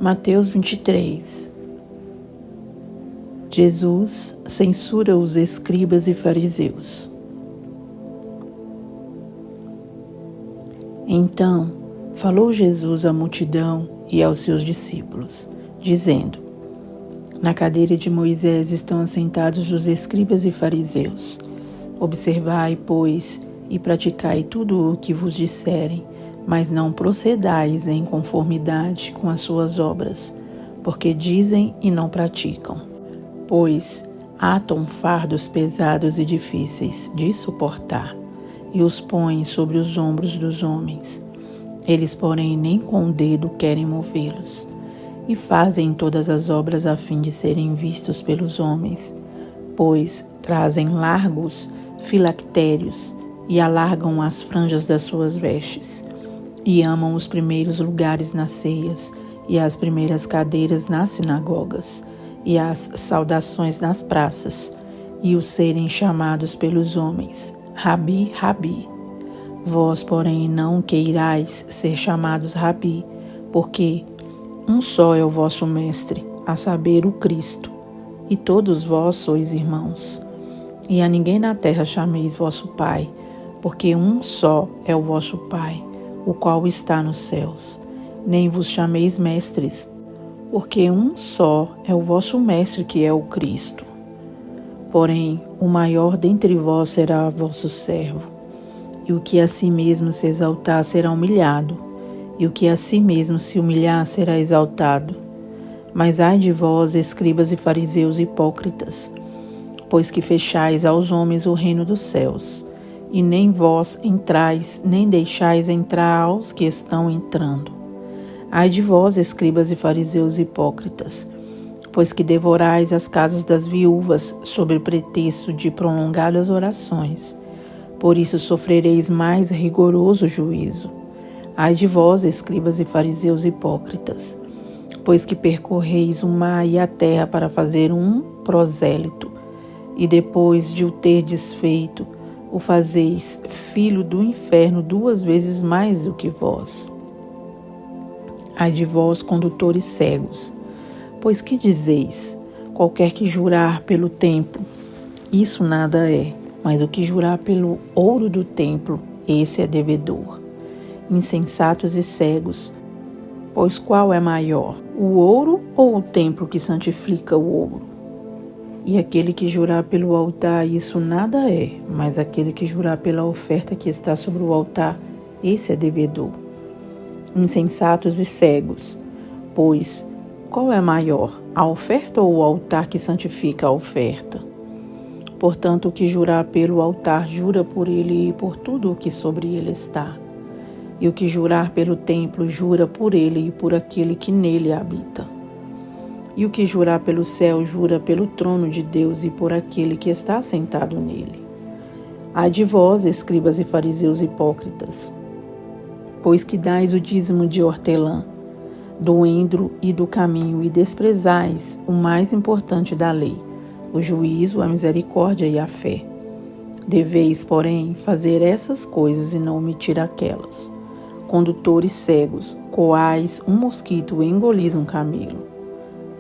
Mateus 23. Jesus censura os escribas e fariseus. Então, falou Jesus à multidão e aos seus discípulos, dizendo: Na cadeira de Moisés estão assentados os escribas e fariseus. Observai, pois, e praticai tudo o que vos disserem, mas não procedais em conformidade com as suas obras, porque dizem e não praticam. Pois atam fardos pesados e difíceis de suportar, e os põem sobre os ombros dos homens. Eles, porém, nem com o dedo querem movê-los, e fazem todas as obras a fim de serem vistos pelos homens, pois trazem largos filactérios e alargam as franjas das suas vestes, e amam os primeiros lugares nas ceias, e as primeiras cadeiras nas sinagogas, e as saudações nas praças, e os serem chamados pelos homens, Rabi, Rabi. Vós, porém, não queirais ser chamados Rabi, porque um só é o vosso mestre, a saber, o Cristo, e todos vós sois irmãos. E a ninguém na terra chameis vosso Pai, porque um só é o vosso Pai, o qual está nos céus. Nem vos chameis mestres, porque um só é o vosso mestre, que é o Cristo. Porém, o maior dentre vós será vosso servo, e o que a si mesmo se exaltar será humilhado, e o que a si mesmo se humilhar será exaltado. Mas ai de vós, escribas e fariseus hipócritas, pois que fechais aos homens o reino dos céus, e nem vós entrais, nem deixais entrar aos que estão entrando. Ai de vós, escribas e fariseus hipócritas, pois que devorais as casas das viúvas sob pretexto de prolongadas orações. Por isso sofrereis mais rigoroso juízo. Ai de vós, escribas e fariseus hipócritas, pois que percorreis o mar e a terra para fazer um prosélito, e depois de o terdes feito, o fazeis filho do inferno 2 vezes mais do que vós. Ai de vós, condutores cegos, pois que dizeis: qualquer que jurar pelo templo, isso nada é, mas o que jurar pelo ouro do templo, esse é devedor. Insensatos e cegos, pois qual é maior, o ouro ou o templo que santifica o ouro? E aquele que jurar pelo altar, isso nada é, mas aquele que jurar pela oferta que está sobre o altar, esse é devedor. Insensatos e cegos, pois qual é maior, a oferta ou o altar que santifica a oferta? Portanto, o que jurar pelo altar, jura por ele e por tudo o que sobre ele está. E o que jurar pelo templo, jura por ele e por aquele que nele habita. E o que jurar pelo céu, jura pelo trono de Deus e por aquele que está sentado nele. Ai de vós, escribas e fariseus hipócritas, pois que dais o dízimo de hortelã, do endro e do caminho, e desprezais o mais importante da lei, o juízo, a misericórdia e a fé. Deveis, porém, fazer essas coisas e não omitir aquelas. Condutores cegos, coais um mosquito e engolis um camelo.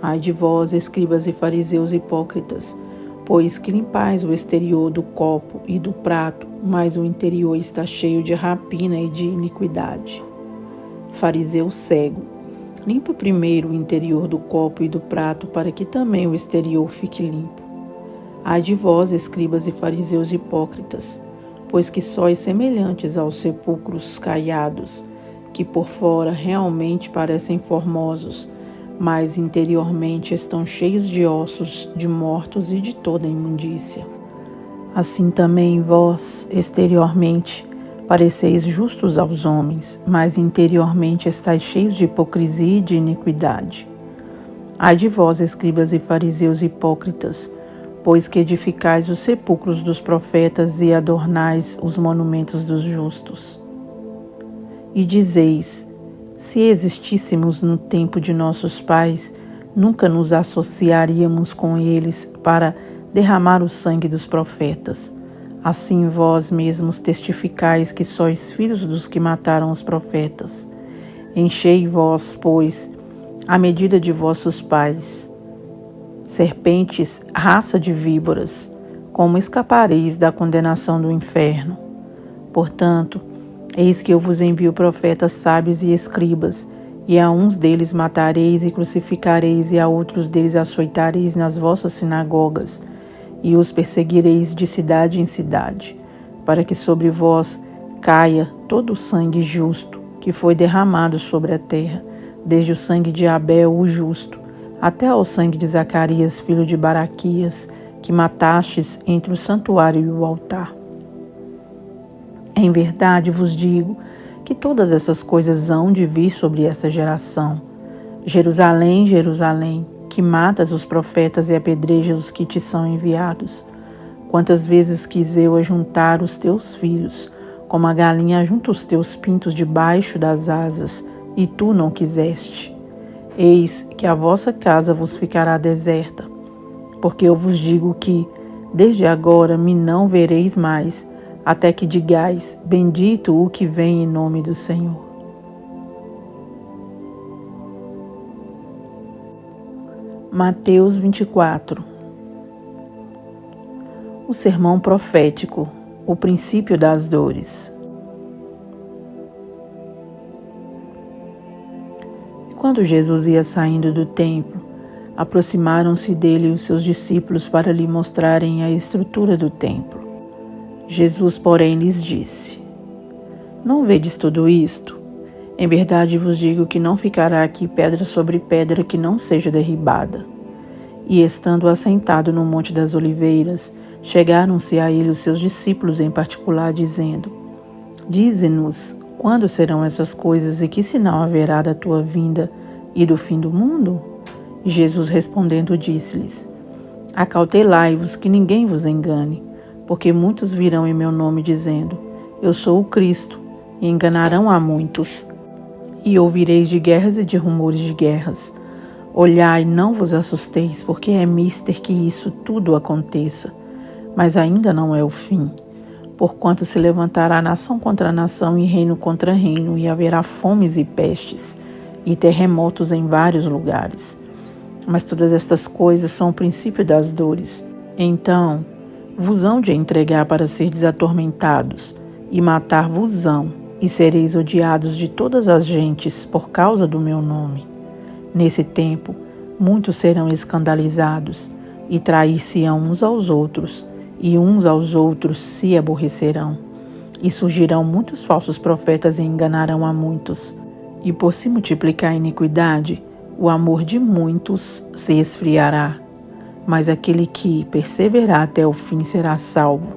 Ai de vós, escribas e fariseus hipócritas, pois que limpais o exterior do copo e do prato, mas o interior está cheio de rapina e de iniquidade. Fariseu cego, limpa primeiro o interior do copo e do prato, para que também o exterior fique limpo. Ai de vós, escribas e fariseus hipócritas, pois que sois semelhantes aos sepulcros caiados, que por fora realmente parecem formosos, mas interiormente estão cheios de ossos de mortos e de toda imundícia. Assim também vós, exteriormente, pareceis justos aos homens, mas interiormente estáis cheios de hipocrisia e de iniquidade. Ai de vós, escribas e fariseus hipócritas, pois que edificais os sepulcros dos profetas e adornais os monumentos dos justos. E dizeis: se existíssemos no tempo de nossos pais, nunca nos associaríamos com eles para derramar o sangue dos profetas. Assim vós mesmos testificais que sois filhos dos que mataram os profetas. Enchei vós, pois, à medida de vossos pais. Serpentes, raça de víboras, como escapareis da condenação do inferno? Portanto, eis que eu vos envio profetas sábios e escribas, e a uns deles matareis e crucificareis, e a outros deles açoitareis nas vossas sinagogas, e os perseguireis de cidade em cidade, para que sobre vós caia todo o sangue justo que foi derramado sobre a terra, desde o sangue de Abel, o justo, até ao sangue de Zacarias, filho de Baraquias, que matastes entre o santuário e o altar. Em verdade vos digo que todas essas coisas hão de vir sobre essa geração. Jerusalém, Jerusalém, que matas os profetas e apedrejas os que te são enviados. Quantas vezes quis eu ajuntar os teus filhos, como a galinha ajunta os teus pintos debaixo das asas, e tu não quiseste. Eis que a vossa casa vos ficará deserta, porque eu vos digo que, desde agora, me não vereis mais, até que digais, bendito o que vem em nome do Senhor. Mateus 24. O sermão profético, o princípio das dores. Quando Jesus ia saindo do templo, aproximaram-se dele os seus discípulos para lhe mostrarem a estrutura do templo. Jesus, porém, lhes disse: Não vedes tudo isto? Em verdade vos digo que não ficará aqui pedra sobre pedra que não seja derribada. E estando assentado no Monte das Oliveiras, chegaram-se a ele os seus discípulos em particular, dizendo: Dize-nos, quando serão essas coisas e que sinal haverá da tua vinda e do fim do mundo? E Jesus respondendo disse-lhes: Acautelai-vos que ninguém vos engane, porque muitos virão em meu nome dizendo: Eu sou o Cristo, e enganarão a muitos. E ouvireis de guerras e de rumores de guerras. Olhai, não vos assusteis, porque é mister que isso tudo aconteça, mas ainda não é o fim. Porquanto se levantará nação contra nação e reino contra reino, e haverá fomes e pestes, e terremotos em vários lugares. Mas todas estas coisas são o princípio das dores. Então vos hão de entregar para seres atormentados, e matar-vos-ão, e sereis odiados de todas as gentes por causa do meu nome. Nesse tempo, muitos serão escandalizados, e trair-se-ão uns aos outros, e uns aos outros se aborrecerão. E surgirão muitos falsos profetas e enganarão a muitos. E por se multiplicar a iniquidade, o amor de muitos se esfriará. Mas aquele que perseverar até o fim será salvo.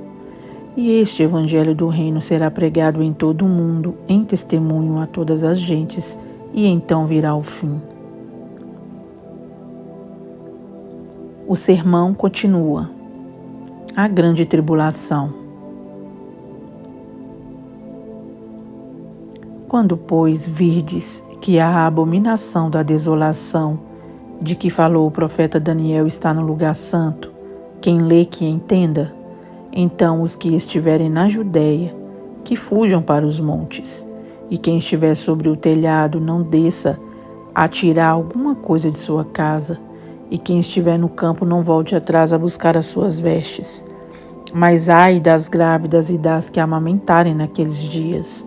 E este evangelho do reino será pregado em todo o mundo, em testemunho a todas as gentes, e então virá o fim. O sermão continua. A grande tribulação. Quando, pois, virdes que a abominação da desolação, de que falou o profeta Daniel, está no lugar santo, quem lê que entenda, então os que estiverem na Judéia, que fujam para os montes, e quem estiver sobre o telhado não desça a tirar alguma coisa de sua casa, e quem estiver no campo não volte atrás a buscar as suas vestes. Mas ai das grávidas e das que amamentarem naqueles dias.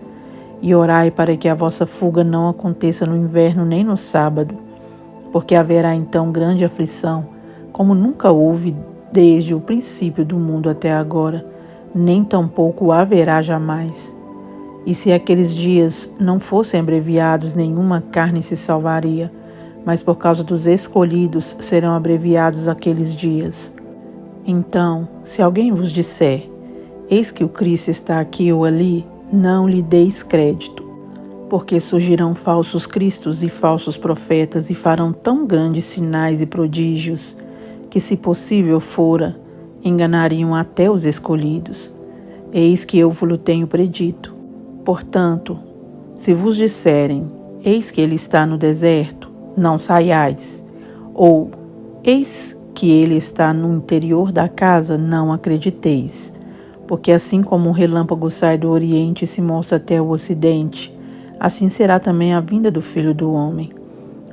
E orai para que a vossa fuga não aconteça no inverno nem no sábado, porque haverá então grande aflição, como nunca houve desde o princípio do mundo até agora, nem tampouco haverá jamais. E se aqueles dias não fossem abreviados, nenhuma carne se salvaria, mas por causa dos escolhidos serão abreviados aqueles dias. Então, se alguém vos disser, eis que o Cristo está aqui ou ali, não lhe deis crédito, porque surgirão falsos cristos e falsos profetas e farão tão grandes sinais e prodígios, que se possível fora, enganariam até os escolhidos. Eis que eu vos tenho predito. Portanto, se vos disserem, eis que ele está no deserto, não saiais, ou eis que ele está no interior da casa, não acrediteis. Porque assim como um relâmpago sai do oriente e se mostra até o ocidente, assim será também a vinda do Filho do Homem.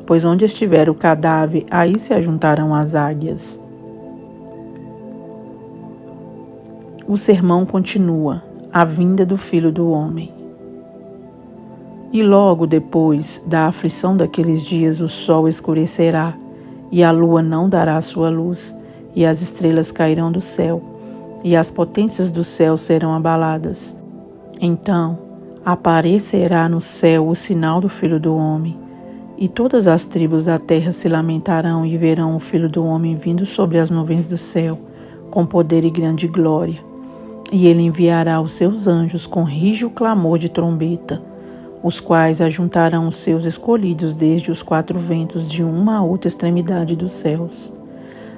pois onde estiver o cadáver, aí se ajuntarão as águias. O sermão continua: a vinda do Filho do Homem. E logo depois da aflição daqueles dias, o sol escurecerá, e a lua não dará sua luz, e as estrelas cairão do céu, e as potências do céu serão abaladas. Então aparecerá no céu o sinal do Filho do Homem, e todas as tribos da terra se lamentarão e verão o Filho do Homem vindo sobre as nuvens do céu, com poder e grande glória. E ele enviará os seus anjos com rígido clamor de trombeta, os quais ajuntarão os seus escolhidos desde os quatro ventos de uma a outra extremidade dos céus.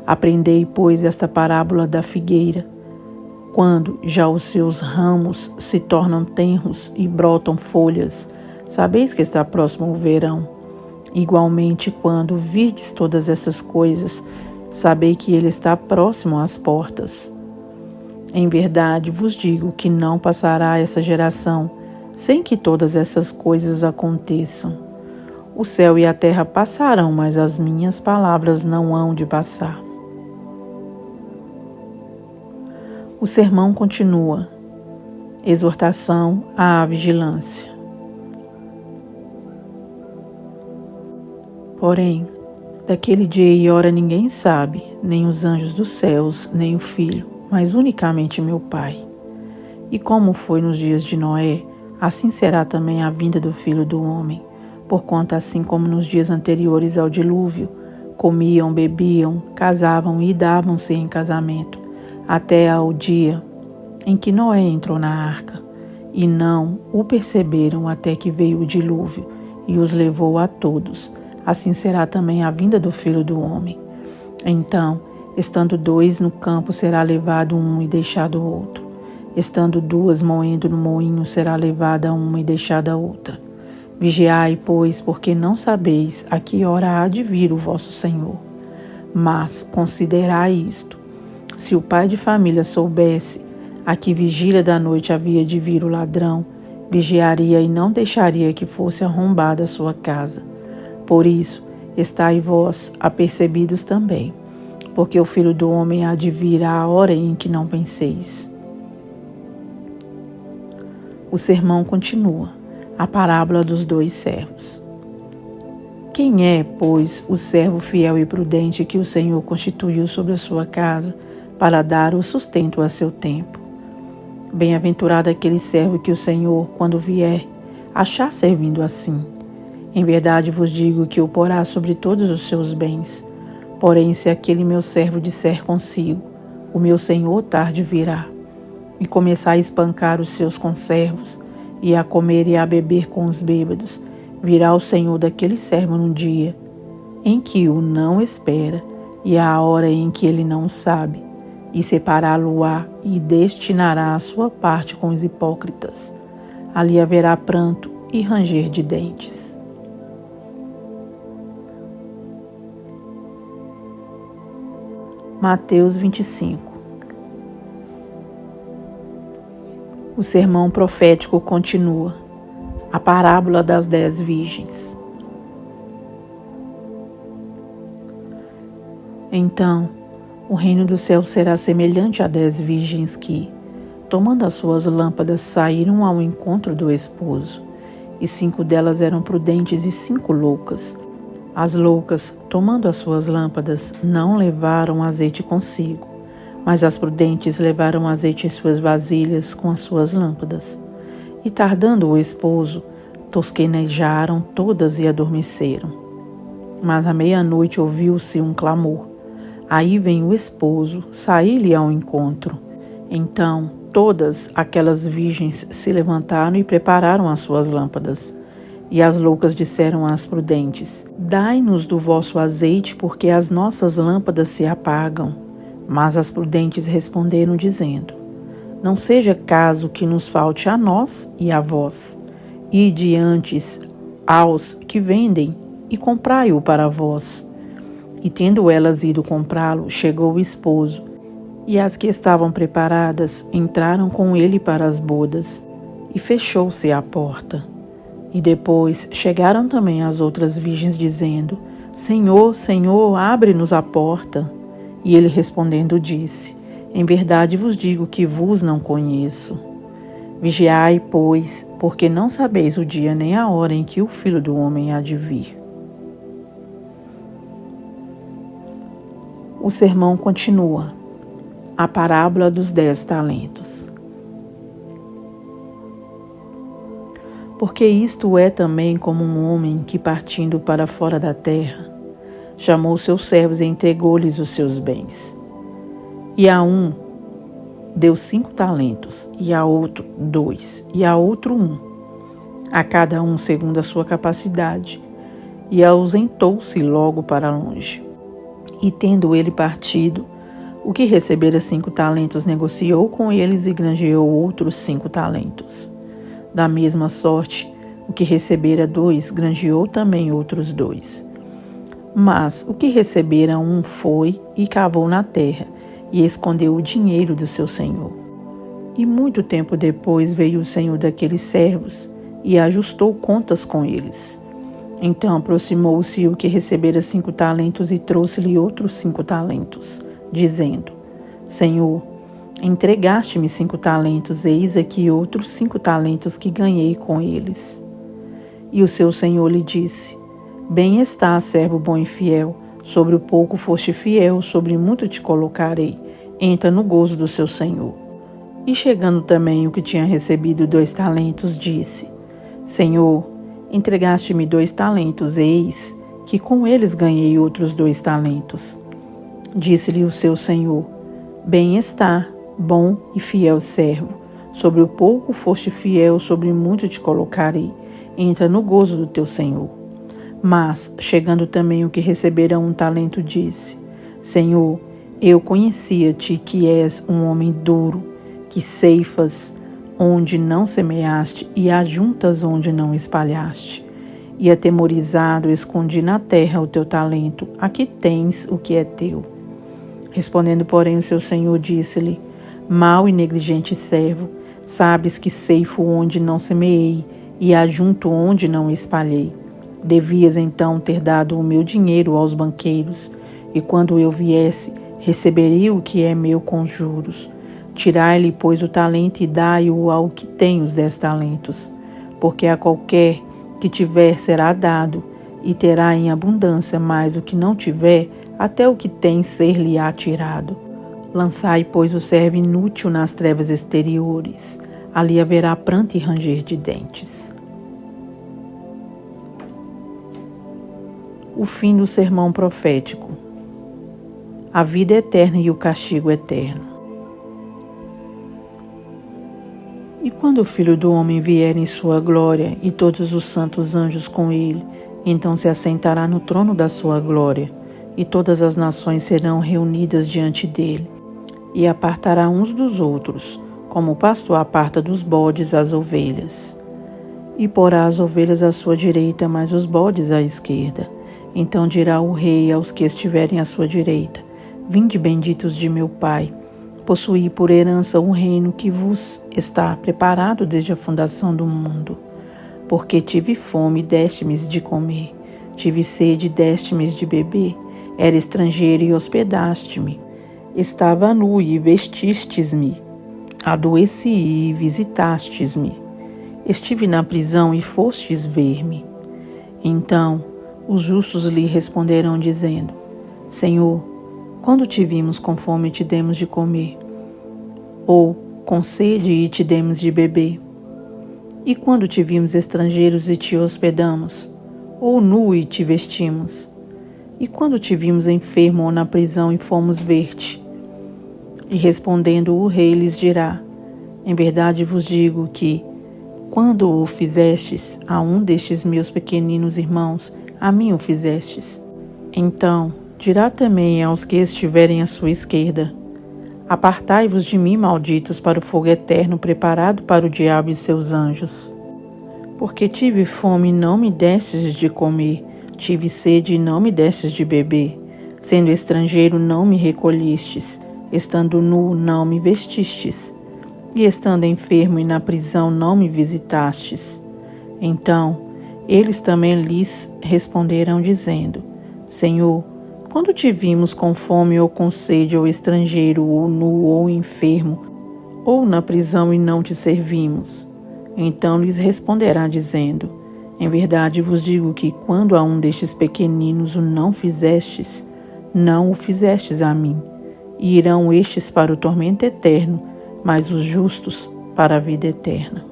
Aprendei, pois, esta parábola da figueira. Quando já os seus ramos se tornam tenros e brotam folhas, sabeis que está próximo o verão. Igualmente, quando virdes todas essas coisas, sabei que ele está próximo às portas. Em verdade vos digo que não passará essa geração sem que todas essas coisas aconteçam. O céu e a terra passarão, mas as minhas palavras não hão de passar. O sermão continua. Exortação à vigilância. Porém, daquele dia e hora ninguém sabe, nem os anjos dos céus, nem o Filho, mas unicamente meu Pai. E como foi nos dias de Noé, assim será também a vinda do Filho do Homem, porquanto assim como nos dias anteriores ao dilúvio, comiam, bebiam, casavam e davam-se em casamento, até ao dia em que Noé entrou na arca, e não o perceberam até que veio o dilúvio e os levou a todos. Assim será também a vinda do Filho do Homem. Então, estando dois no campo, será levado um e deixado o outro. Estando duas moendo no moinho, será levada uma e deixada a outra. Vigiai, pois, porque não sabeis a que hora há de vir o vosso Senhor. Mas considerai isto: se o pai de família soubesse a que vigília da noite havia de vir o ladrão, vigiaria e não deixaria que fosse arrombada a sua casa. Por isso, estai vós apercebidos também, porque o Filho do Homem há de vir à hora em que não penseis. O sermão continua, a parábola dos dois servos. Quem é, pois, o servo fiel e prudente que o Senhor constituiu sobre a sua casa para dar o sustento a seu tempo? Bem-aventurado aquele servo que o Senhor, quando vier, achar servindo assim. Em verdade vos digo que o porá sobre todos os seus bens. Porém, se aquele meu servo disser consigo, o meu Senhor tarde virá, e começar a espancar os seus conservos, e a comer e a beber com os bêbados, virá o Senhor daquele servo no dia em que o não espera, e à hora em que ele não sabe, e separá-lo-á e destinará a sua parte com os hipócritas. Ali haverá pranto e ranger de dentes. Mateus 25. O sermão profético continua. A parábola das 10 virgens. Então, o reino do céu será semelhante a 10 virgens que, tomando as suas lâmpadas, saíram ao encontro do esposo. E 5 delas eram prudentes e 5 loucas. As loucas, tomando as suas lâmpadas, não levaram azeite consigo, mas as prudentes levaram azeite em suas vasilhas com as suas lâmpadas. E tardando o esposo, tosquenejaram todas e adormeceram. Mas à meia-noite ouviu-se um clamor. Aí vem o esposo, saí-lhe ao encontro. Então todas aquelas virgens se levantaram e prepararam as suas lâmpadas. E as loucas disseram às prudentes: Dai-nos do vosso azeite, porque as nossas lâmpadas se apagam. Mas as prudentes responderam, dizendo: Não seja caso que nos falte a nós e a vós. Ide antes aos que vendem e comprai-o para vós. E tendo elas ido comprá-lo, chegou o esposo, e as que estavam preparadas entraram com ele para as bodas, e fechou-se a porta. E depois chegaram também as outras virgens, dizendo: Senhor, Senhor, abre-nos a porta. E ele respondendo disse: Em verdade vos digo que vos não conheço. Vigiai, pois, porque não sabeis o dia nem a hora em que o Filho do Homem há de vir. O sermão continua. A parábola dos 10 talentos. Porque isto é também como um homem que, partindo para fora da terra, chamou seus servos e entregou-lhes os seus bens. E a um deu 5 talentos, e a outro 2, e a outro 1, a cada um segundo a sua capacidade, e ausentou-se logo para longe. E tendo ele partido, o que recebera 5 talentos negociou com eles e granjeou outros 5 talentos. Da mesma sorte, o que recebera 2 granjeou também outros 2. Mas o que recebera 1 foi e cavou na terra, e escondeu o dinheiro do seu senhor. E muito tempo depois veio o senhor daqueles servos e ajustou contas com eles. Então aproximou-se o que recebera 5 talentos e trouxe-lhe outros 5 talentos, dizendo: Senhor, entregaste-me 5 talentos, eis aqui outros 5 talentos que ganhei com eles. E o seu senhor lhe disse: Bem está, servo bom e fiel, sobre o pouco foste fiel, sobre muito te colocarei. Entra no gozo do seu senhor. E chegando também o que tinha recebido 2 talentos, disse: Senhor, entregaste-me 2 talentos, eis que com eles ganhei outros 2 talentos. Disse-lhe o seu senhor: Bem está, bom e fiel servo. Sobre o pouco foste fiel, sobre muito te colocarei. Entra no gozo do teu senhor. Mas, chegando também o que recebera 1 talento, disse: Senhor, eu conhecia-te que és um homem duro, que ceifas onde não semeaste e ajuntas onde não espalhaste. E atemorizado escondi na terra o teu talento, aqui tens o que é teu. Respondendo, porém, o seu senhor disse-lhe: Mau e negligente servo, sabes que ceifo onde não semeei e ajunto onde não espalhei. Devias então ter dado o meu dinheiro aos banqueiros, e quando eu viesse, receberia o que é meu com juros. Tirai-lhe, pois, o talento e dai-o ao que tem os 10 talentos, porque a qualquer que tiver será dado, e terá em abundância, mais do que não tiver, até o que tem ser-lhe-á tirado. Lançai, pois, o servo inútil nas trevas exteriores, ali haverá pranto e ranger de dentes. O fim do sermão profético. A vida eterna e o castigo eterno. E quando o Filho do Homem vier em sua glória e todos os santos anjos com ele, então se assentará no trono da sua glória, e todas as nações serão reunidas diante dele, e apartará uns dos outros, como o pastor aparta dos bodes as ovelhas. E porá as ovelhas à sua direita, mas os bodes à esquerda. Então dirá o rei aos que estiverem à sua direita: Vinde, benditos de meu Pai, possuí por herança um reino que vos está preparado desde a fundação do mundo. Porque tive fome e deste-me de comer, tive sede e deste-me de beber, era estrangeiro e hospedaste-me, estava nu e vestistes-me, adoeci e visitastes-me, estive na prisão e fostes ver-me. Então os justos lhe responderão dizendo: Senhor, quando te vimos com fome e te demos de comer, ou com sede e te demos de beber? E quando te vimos estrangeiros e te hospedamos, ou nu e te vestimos? E quando te vimos enfermo ou na prisão e fomos ver-te? E respondendo o rei lhes dirá: Em verdade vos digo que, quando o fizestes a um destes meus pequeninos irmãos, a mim o fizestes. Então dirá também aos que estiverem à sua esquerda: Apartai-vos de mim, malditos, para o fogo eterno preparado para o diabo e seus anjos. Porque tive fome e não me destes de comer, tive sede e não me destes de beber, sendo estrangeiro não me recolhistes, estando nu não me vestistes, e estando enfermo e na prisão não me visitastes. Então Eles também lhes responderão dizendo: Senhor, quando te vimos com fome ou com sede, ou estrangeiro, ou nu, ou enfermo, ou na prisão e não te servimos? Então lhes responderá dizendo: Em verdade vos digo que quando a um destes pequeninos o não fizestes, não o fizestes a mim. E irão estes para o tormento eterno, mas os justos para a vida eterna.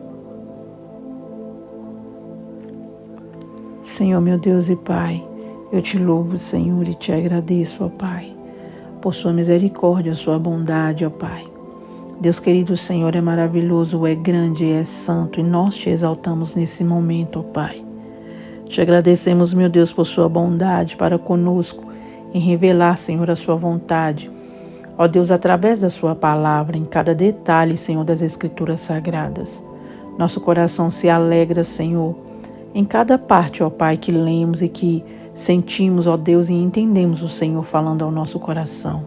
Senhor, meu Deus e Pai, eu te louvo, Senhor, e te agradeço, ó Pai, por sua misericórdia, sua bondade, ó Pai. Deus querido, o Senhor é maravilhoso, é grande e é santo, e nós te exaltamos nesse momento, ó Pai. Te agradecemos, meu Deus, por sua bondade para conosco, em revelar, Senhor, a sua vontade. Ó Deus, através da sua palavra, em cada detalhe, Senhor, das Escrituras Sagradas. Nosso coração se alegra, Senhor, em cada parte, ó Pai, que lemos e que sentimos, ó Deus, e entendemos o Senhor falando ao nosso coração.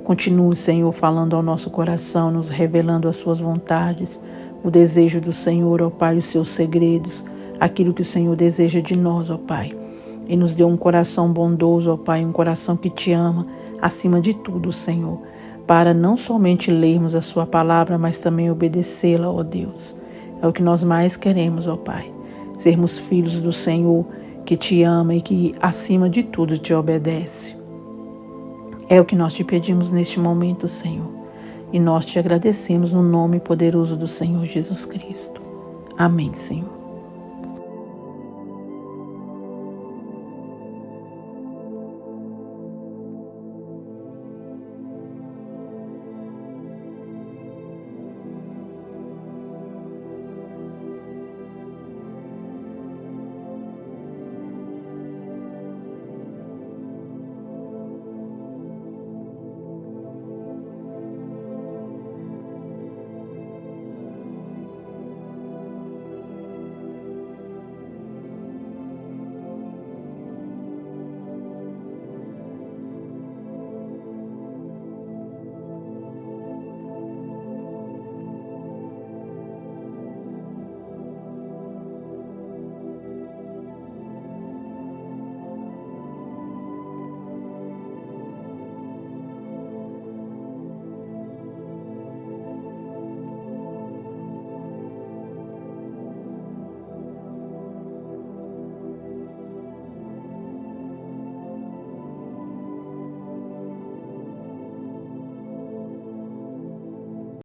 Continue, Senhor, falando ao nosso coração, nos revelando as suas vontades, o desejo do Senhor, ó Pai, os seus segredos, aquilo que o Senhor deseja de nós, ó Pai. E nos dê um coração bondoso, ó Pai, um coração que te ama, acima de tudo, Senhor, para não somente lermos a sua palavra, mas também obedecê-la, ó Deus. É o que nós mais queremos, ó Pai, sermos filhos do Senhor, que te ama e que, acima de tudo, te obedece. É o que nós te pedimos neste momento, Senhor, e nós te agradecemos no nome poderoso do Senhor Jesus Cristo. Amém, Senhor.